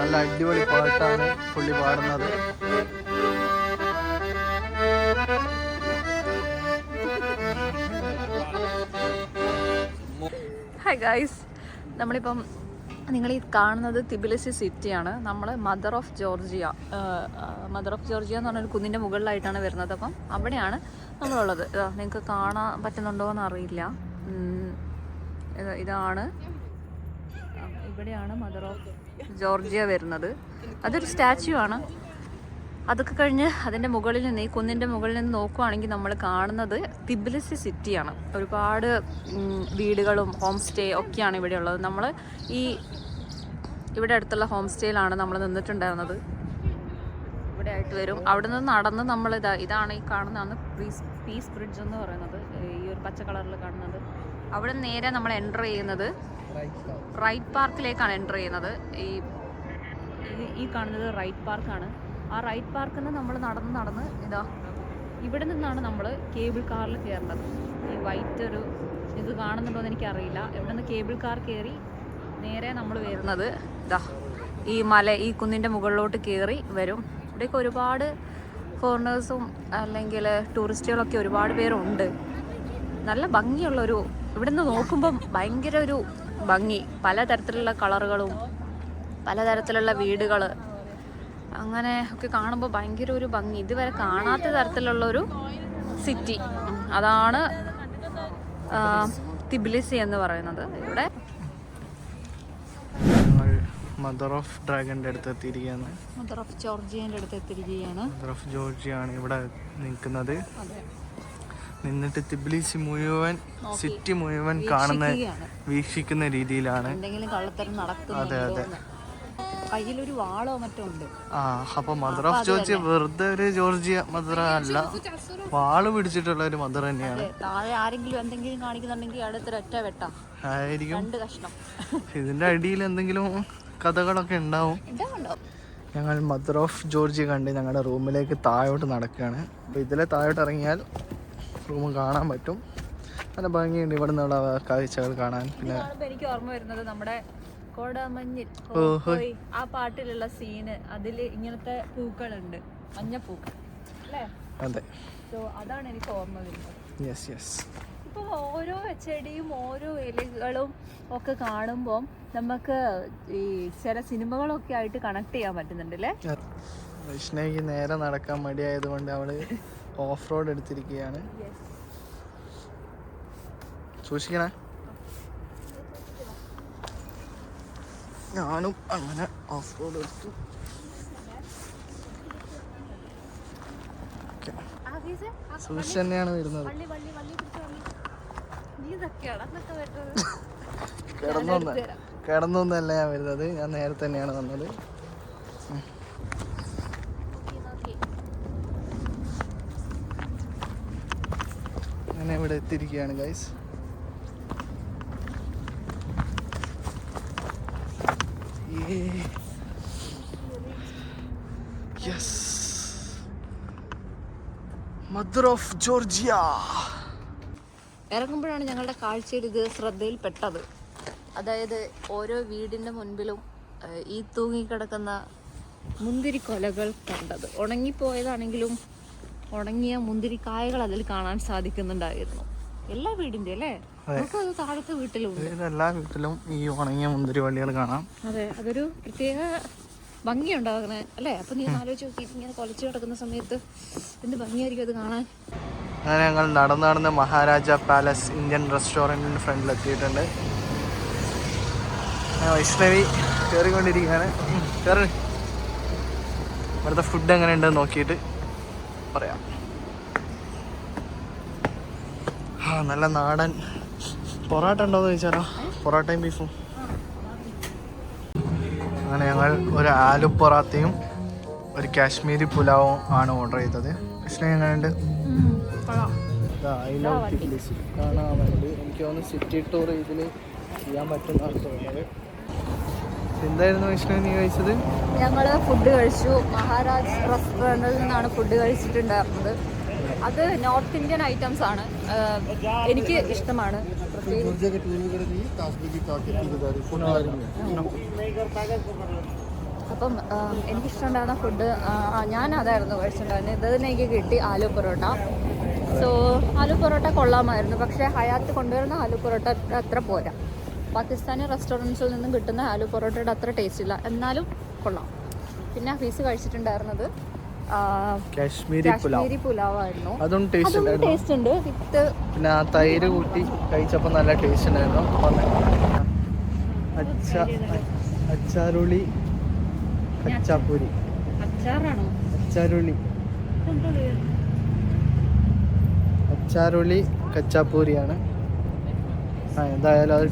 നല്ല അടിപൊളി പാട്ടാണ് പുള്ളി പാടുന്നത്. ഹായ് ഗൈസ്, നമ്മളിപ്പം നിങ്ങൾ ഈ കാണുന്നത് തിബിലിസി സിറ്റിയാണ്. നമ്മൾ മദർ ഓഫ് ജോർജിയ എന്ന് പറഞ്ഞൊരു കുന്നിൻ്റെ മുകളിലായിട്ടാണ് വരുന്നത്. അപ്പം അവിടെയാണ് നമ്മളുള്ളത്. നിങ്ങൾക്ക് കാണാൻ പറ്റുന്നുണ്ടോ എന്ന് അറിയില്ല. ഇവിടെയാണ് മദർ ഓഫ് ജോർജിയ വരുന്നത്. അതൊരു സ്റ്റാച്യു ആണ്. അതൊക്കെ കഴിഞ്ഞ് അതിൻ്റെ മുകളിൽ നിന്ന്, ഈ കുന്നിൻ്റെ മുകളിൽ നിന്ന് നോക്കുകയാണെങ്കിൽ നമ്മൾ കാണുന്നത് തിബിലിസി സിറ്റിയാണ്. ഒരുപാട് വീടുകളും ഹോം സ്റ്റേ ഒക്കെയാണ് ഇവിടെ ഉള്ളത്. നമ്മൾ ഇവിടെ അടുത്തുള്ള ഹോം സ്റ്റേയിലാണ് നമ്മൾ നിന്നിട്ടുണ്ടായിരുന്നത്. ഇവിടെ ആയിട്ട് വരും. അവിടെ നിന്ന് നടന്ന് നമ്മൾ ഇതാണ് ഈ കാണുന്നതാണ് പീസ് ബ്രിഡ്ജ് എന്ന് പറയുന്നത്. ഈ ഒരു പച്ച കളറിൽ കാണുന്നത്. അവിടെ നേരെ നമ്മൾ എൻ്റർ ചെയ്യുന്നത് റൈറ്റ് പാർക്കിലേക്കാണ് എൻ്റർ ചെയ്യുന്നത്. ഈ കാണുന്നത് റൈറ്റ് പാർക്കാണ്. ആ റൈറ്റ് പാർക്കിൽ നിന്ന് നമ്മൾ നടന്ന് ഇവിടെ നിന്നാണ് നമ്മൾ കേബിൾ കാറിൽ കയറേണ്ടത്. ഈ വൈറ്റ് ഒരു ഇത് കാണുന്നുണ്ടോ എന്ന് എനിക്കറിയില്ല. ഇവിടെ നിന്ന് കേബിൾ കാർ കയറി നേരെ നമ്മൾ വരുന്നത് ഈ കുന്നിൻ്റെ മുകളിലോട്ട് കയറി വരും. ഇവിടെയൊക്കെ ഒരുപാട് ഫോറിനേഴ്സും അല്ലെങ്കിൽ ടൂറിസ്റ്റുകളൊക്കെ ഒരുപാട് പേരുണ്ട്. നല്ല ഭംഗിയുള്ളൊരു, ഇവിടെ നിന്ന് നോക്കുമ്പം ഭയങ്കര ഒരു ഭംഗി. പലതരത്തിലുള്ള കളറുകളും പലതരത്തിലുള്ള വീടുകൾ അങ്ങനെ ഒക്കെ കാണുമ്പോൾ ഭയങ്കര ഒരു ഭംഗി. ഇതുവരെ കാണാത്ത തരത്തിലുള്ളൊരു സിറ്റി. അതാണ് തിബിലിസി എന്ന് പറയുന്നത്. ഇവിടെ മദർ ഓഫ് ഡ്രാഗന്റെ അടുത്ത് എത്തിയിരിക്കുകയാണ്. മദർ ഓഫ് ജോർജിയന്റെ അടുത്ത് എത്തിയിരിക്കുകയാണ്. മദർ ഓഫ് ജോർജിയാണ് ഇവിടെ നിൽക്കുന്നത്. നിന്നിട്ട് തിബിലിസി മുഴുവൻ, സിറ്റി മുഴുവൻ വീക്ഷിക്കുന്ന രീതിയിലാണ്. അതെ അതെ. കയ്യിലൊരു വാളോ മറ്റോ ഉണ്ട്. അപ്പൊ മദർ ഓഫ് ജോർജിയ വെറുതെ ഒരു ജോർജിയ മദർ അല്ല, വാള് പിടിച്ചിട്ടുള്ള ഒരു മദർ തന്നെയാണ്. താഴെ ആരെങ്കിലും എന്തെങ്കിലും കാണിക്കുന്നുണ്ടെങ്കിൽ അടുത്തൊരൊറ്റ വെട്ടാ ആയിരിക്കും. 2 കഷ്ണം. ഇതിന്റെ അടിയിൽ എന്തെങ്കിലും കഥകളൊക്കെ ഉണ്ടാവും. ഞങ്ങൾ മദർ ഓഫ് ജോർജിയ കണ്ട് ഞങ്ങളുടെ റൂമിലേക്ക് താഴോട്ട് നടക്കുകയാണ്. അപ്പോൾ ഇതിലെ താഴോട്ട് ഇറങ്ങിയാൽ റൂം കാണാൻ പറ്റും. നല്ല ഭംഗിയുണ്ട് ഇവിടെ നിന്നുള്ള കാഴ്ചകൾ കാണാൻ. പിന്നെ എനിക്ക് ഓർമ്മ വരുന്നത് നമ്മുടെ കോടമഞ്ഞിൽ ആ പാട്ടിലുള്ള സീന്. അതിൽ ഇങ്ങനത്തെ പൂക്കളുണ്ട്, മഞ്ഞപ്പൂക്കൾ അല്ലേ? അതെ. സോ അതാണ് എനിക്ക് ഓർമ്മ വരുന്നത്. Yes yes. ഇപ്പൊ ഓരോ ചെടിയും ഓരോ ഇലകളും ഒക്കെ കാണുമ്പോൾ നമുക്ക് ഈ ചില സിനിമകളൊക്കെ ആയിട്ട് കണക്ട് ചെയ്യാൻ പറ്റുന്നുണ്ട് അല്ലേ? വൈഷ്ണവിക്ക് നേരെ നടക്കാൻ മടിയായതുകൊണ്ട് അവള് ഓഫ് റോഡ് എടുത്തിരിക്കുകയാണ്. സൂക്ഷിക്കണേ. ഞാനും അങ്ങനെ ഓഫ് റോഡ് എടുത്തു. സൂക്ഷിച്ച് തന്നെയാണ് വരുന്നത്. കിടന്നൊന്നല്ല ഞാൻ വരുന്നത്, ഞാൻ നേരത്തെ തന്നെയാണ് വന്നത്. അങ്ങനെ ഇവിടെ എത്തിയിരിക്കുകയാണ് guys. Yes, mother of Georgia. ഇറങ്ങുമ്പോഴാണ് ഞങ്ങളുടെ കാഴ്ചയിൽ ഇത് ശ്രദ്ധയിൽപ്പെട്ടത്. അതായത് ഓരോ വീടിൻ്റെ മുൻപിലും ഈ തൂങ്ങിക്കിടക്കുന്ന മുന്തിരിക്കൊലകൾ കണ്ടത്. ഉണങ്ങിപ്പോയതാണെങ്കിലും ഉണങ്ങിയ മുന്തിരിക്കായകൾ അതിൽ കാണാൻ സാധിക്കുന്നുണ്ടായിരുന്നു. എല്ലാ വീടിൻ്റെ അല്ലേ? നമുക്കത് താഴത്തെ വീട്ടിലും എല്ലാ വീട്ടിലും ഈ ഉണങ്ങിയ മുന്തിരി വള്ളികൾ കാണാം. അതെ, അതൊരു പ്രത്യേക ഭംഗിയുണ്ടാകുന്നത് അല്ലേ? അപ്പൊ നീ ആലോചിച്ച് നോക്കി, ഇങ്ങനെ കൊലച്ചു കിടക്കുന്ന സമയത്ത് എന്ത് ഭംഗിയായിരിക്കും അത് കാണാൻ. അങ്ങനെ ഞങ്ങൾ നടന്ന് മഹാരാജ പാലസ് ഇന്ത്യൻ റെസ്റ്റോറൻറ്റിൻ്റെ ഫ്രണ്ടിൽ എത്തിയിട്ടുണ്ട്. വൈഷ്ണവി കയറിക്കൊണ്ടിരിക്കുകയാണ്. കയറി. ഇവിടുത്തെ ഫുഡ് എങ്ങനെയുണ്ടെന്ന് നോക്കിയിട്ട് പറയാം. നല്ല നാടൻ പൊറോട്ട ഉണ്ടോയെന്ന് ചോദിച്ചാലോ? പൊറോട്ടയും ബീഫും. അങ്ങനെ ഞങ്ങൾ ഒരു ആലു പൊറാത്തയും ഒരു കാശ്മീരി പുലാവും ആണ് ഓർഡർ ചെയ്തത്. പക്ഷേ എങ്ങനെയുണ്ട്? ഐ ലവ് തിബിലിസി കാണാൻ വേണ്ടി എനിക്ക് തോന്നുന്നു സിറ്റി ടൂർ ഇതിൽ ചെയ്യാൻ പറ്റുന്നതാണ് തോന്നുന്നത്. എന്തായിരുന്നു വൈഷ്ണവി നീ കഴിച്ചത്? ഞങ്ങൾ ഫുഡ് കഴിച്ചു. മഹാരാജ് റെസ്റ്റോറൻറ്റിൽ നിന്നാണ് ഫുഡ് കഴിച്ചിട്ടുണ്ടായിരുന്നത്. അത് നോർത്ത് ഇന്ത്യൻ ഐറ്റംസ് ആണ്. എനിക്ക് ഇഷ്ടമാണ്. അപ്പം എനിക്കിഷ്ടമുണ്ടായിരുന്ന ഫുഡ് ഞാൻ അതായിരുന്നു കഴിച്ചിട്ടുണ്ടായിരുന്നത്. ഇത് തന്നെ എനിക്ക് കിട്ടി, ആലു പൊറോട്ട. സോ ആലു പൊറോട്ട കൊള്ളാമായിരുന്നു, പക്ഷേ ഹയാത്ത് കൊണ്ടുവരുന്ന ആലു പൊറോട്ട അത്ര പോരാ. പാകിസ്ഥാനി റെസ്റ്റോറൻറ്റ്സിൽ നിന്നും കിട്ടുന്ന ആലു പൊറോട്ടയുടെ അത്ര ടേസ്റ്റ് ഇല്ല, എന്നാലും കൊള്ളാം. പിന്നെ ഹഫീസ് കഴിച്ചിട്ടുണ്ടായിരുന്നത് കാശ്മീരി പുലാവായിരുന്നു. അതും ടേസ്റ്റ് ഉണ്ട്. വിത്ത് പിന്നെ ആ തൈര് കൂട്ടി കഴിച്ചപ്പോൾ നല്ല ടേസ്റ്റ് ഉണ്ടായിരുന്നു. അച്ചാറുളി കച്ചാപ്പൂരി. അച്ചാറാണോ? അച്ചാറുളി കച്ചാപ്പൂരിയാണ്. എന്തായാലും അത്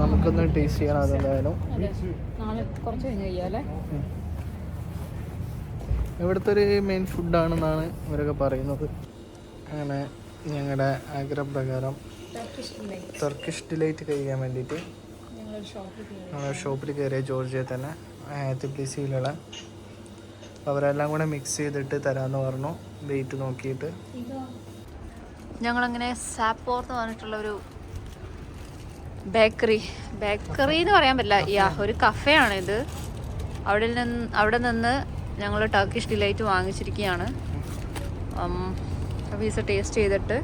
നമുക്കൊന്ന് ടേസ്റ്റ് ചെയ്യണം. അതെന്തായാലും കുറച്ച് കഴിഞ്ഞ് കഴിയാല്ലേ. ഇവിടുത്തെ ഒരു മെയിൻ ഫുഡാണെന്നാണ് ഇവരൊക്കെ പറയുന്നത്. അങ്ങനെ ഞങ്ങളുടെ ആഗ്രഹപ്രകാരം ടർക്കിഷ് ഡിലൈറ്റ് കഴിക്കാൻ വേണ്ടിയിട്ട് ഞങ്ങൾ ഷോപ്പിൽ കയറിയ ജോർജിയ തന്നെ തിബ്ലിസിയിലുള്ള. അവരെല്ലാം കൂടെ മിക്സ് ചെയ്തിട്ട് തരാമെന്ന് പറഞ്ഞു. വെയിറ്റ് നോക്കിയിട്ട് ഞങ്ങളങ്ങനെ സാപ്പോർ എന്ന് പറഞ്ഞിട്ടുള്ളൊരു ബേക്കറി എന്ന് പറയാൻ പറ്റില്ല, ഒരു കഫേയാണ് ഇത്. അവിടെ നിന്ന് ഞങ്ങൾ ടർക്കിഷ് ഡിലൈറ്റ് വാങ്ങിച്ചിരിക്കുകയാണ്. ഹഫീസ് ടേസ്റ്റ് ചെയ്തിട്ട്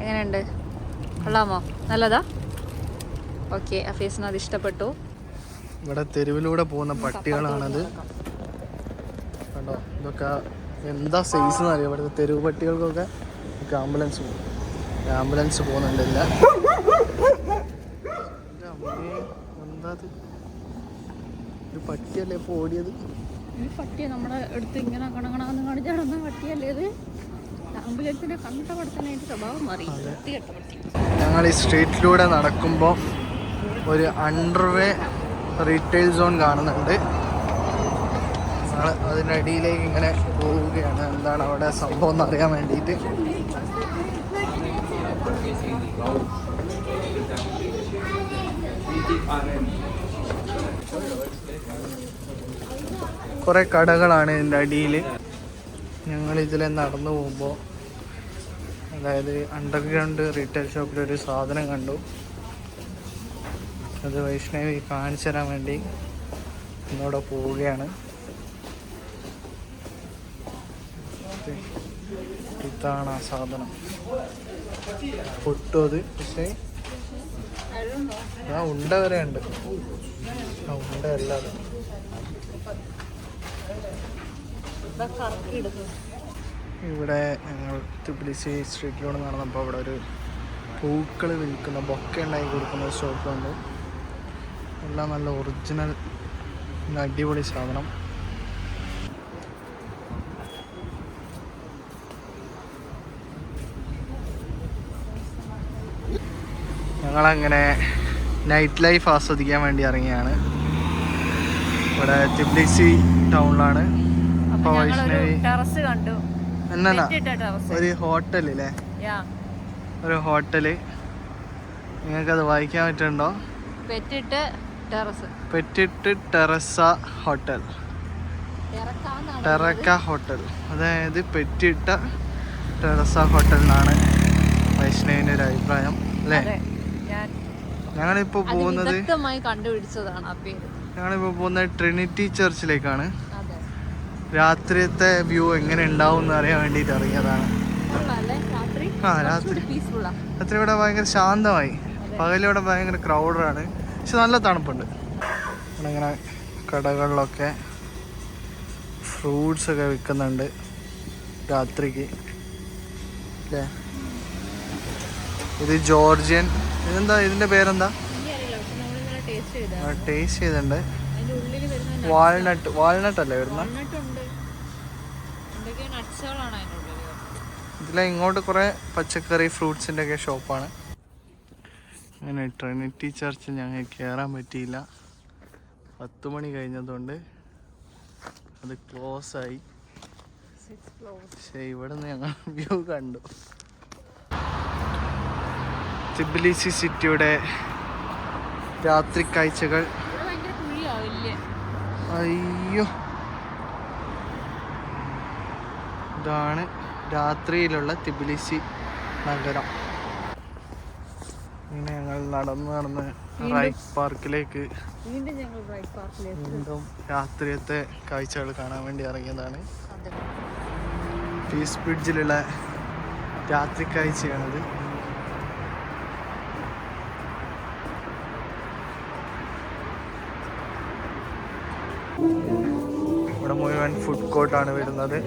എങ്ങനെയുണ്ട്? കൊള്ളാമോ? നല്ലതാ? ഓക്കെ, ഹഫീസിന് അത് ഇഷ്ടപ്പെട്ടു. ഇവിടെ തെരുവിലൂടെ പോകുന്ന പട്ടികളാണത്. കണ്ടോ, ഇതൊക്കെ എന്താ സൈസ് എന്നറിയാം. ഇവിടുത്തെ തെരുവ് പട്ടികൾക്കൊക്കെ ആംബുലൻസ് പോകുന്നുണ്ടില്ല. എന്താ ഒരു പട്ടിയല്ലേ ഇപ്പോൾ ഓടിയത്? ഈ പട്ടിയെ നമ്മുടെ അടുത്ത് ഇങ്ങനെ കണകണമെന്ന് കാണിച്ചാടുന്ന പട്ടിയല്ലേ ഇത്? ആംബുലൻസിനെ കണ്ട പടത്തനായിട്ട് സ്വഭാവം മാറി. ഞങ്ങൾ ഈ സ്ട്രീറ്റിലൂടെ നടക്കുമ്പോൾ ഒരു അണ്ടർവേ റീറ്റെയിൽ സോൺ കാണുന്നുണ്ട്. ഞങ്ങൾ അതിൻ്റെ അടിയിലേക്ക് ഇങ്ങനെ പോവുകയാണ്. എന്താണ് അവിടെ സംഭവം എന്ന് അറിയാൻ വേണ്ടിയിട്ട്. കുറേ കടകളാണ് ഇതിൻ്റെ അടിയിൽ. ഞങ്ങൾ ഇതിലെ നടന്നു പോകുമ്പോൾ അതായത് അണ്ടർഗ്രൗണ്ട് റീറ്റെയിൽ ഷോപ്പിലൊരു സാധനം കണ്ടു. അത് വൈഷ്ണവി കാണിച്ചു തരാൻ വേണ്ടി ഇന്നോടെ പോവുകയാണ്. ഇതാണ് ആ സാധനം. പൊട്ടും അത്, പക്ഷേ ആ ഉണ്ട വരെ ഉണ്ട്. ആ ഉണ്ട അല്ലാതെ ഇവിടെ ഞങ്ങൾ തിബ്ലിസി സ്ട്രീറ്റിലൂടെ നടന്നപ്പോൾ അവിടെ ഒരു പൂക്കൾ വിൽക്കുന്ന ബൊക്കെ ഉണ്ടാക്കി കൊടുക്കുന്ന ഒരു ഷോപ്പുണ്ട്. എല്ലാം നല്ല ഒറിജിനൽ അടിപൊളി സാധനം. ഞങ്ങളങ്ങനെ നൈറ്റ് ലൈഫ് ആസ്വദിക്കാൻ വേണ്ടി ഇറങ്ങിയാണ്. ഇവിടെ തിബ്ലിസി ടൗണിലാണ്. അപ്പോൾ വൈഷ്ണവി എന്നാ ഒരു ഹോട്ടലില്ലേ, ഒരു ഹോട്ടല്, നിങ്ങൾക്കത് വായിക്കാൻ പറ്റുന്നുണ്ടോ? പെറ്റിട്ട് ടെറസ ഹോട്ടൽ, ടെറക്ക ഹോട്ടൽ. അതായത് പെറ്റിട്ട ടെറസ ഹോട്ടൽ എന്നാണ് വൈഷ്ണവിൻ്റെ ഒരു അഭിപ്രായം അല്ലേ? ഞങ്ങളിപ്പോൾ പോകുന്നത് ട്രിനിറ്റി ചർച്ചിലേക്കാണ്. രാത്രിയത്തെ വ്യൂ എങ്ങനെ ഉണ്ടാവും എന്ന് അറിയാൻ വേണ്ടിയിട്ട് ഇറങ്ങിയതാണ്. രാത്രി ഇവിടെ ഭയങ്കര ശാന്തമായി. പകലിവിടെ ഭയങ്കര ക്രൗഡാണ്, പക്ഷെ നല്ല തണുപ്പുണ്ട്. ഇങ്ങനെ കടകളിലൊക്കെ ഫ്രൂട്ട്സ് ഒക്കെ വിൽക്കുന്നുണ്ട് രാത്രിക്ക് അല്ലേ. ഇത് ജോർജിയൻ, ഇതെന്താ ഇതിൻ്റെ പേരെന്താ? ടേസ്റ്റ് ചെയ്തിട്ടുണ്ട്. വാൾനട്ട് അല്ലേ വരുന്ന? ഇതിലെ ഇങ്ങോട്ട് കുറേ പച്ചക്കറി ഫ്രൂട്ട്സിൻ്റെ ഒക്കെ ഷോപ്പാണ്. അങ്ങനെ ട്രിനിറ്റി ചർച്ചിൽ ഞങ്ങൾ കയറാൻ പറ്റിയില്ല. 10 മണി കഴിഞ്ഞതുകൊണ്ട് അത് ക്ലോസ് ആയി. പക്ഷേ ഇവിടെ നിന്ന് ഞങ്ങൾ വ്യൂ കണ്ടു. തിബ്ലിസി സിറ്റിയുടെ രാത്രി കാഴ്ചകൾ. അയ്യോ, ഇതാണ് രാത്രിയിലുള്ള തിബ്ലിസി നഗരം. ഇങ്ങനെ ഞങ്ങൾ നടന്ന് റൈറ്റ് പാർക്കിലേക്ക് വീണ്ടും ഞങ്ങൾ റൈറ്റ് പാർക്കിലേക്ക് വീണ്ടും രാത്രിയത്തെ കാഴ്ചകൾ കാണാൻ വേണ്ടി ഇറങ്ങിയതാണ്. പീസ് ബ്രിഡ്ജിലുള്ള രാത്രി കാഴ്ചയാണത്. ഇവിടെ മുഴുവൻ ഫുഡ് കോർട്ടാണ് വരുന്നത്.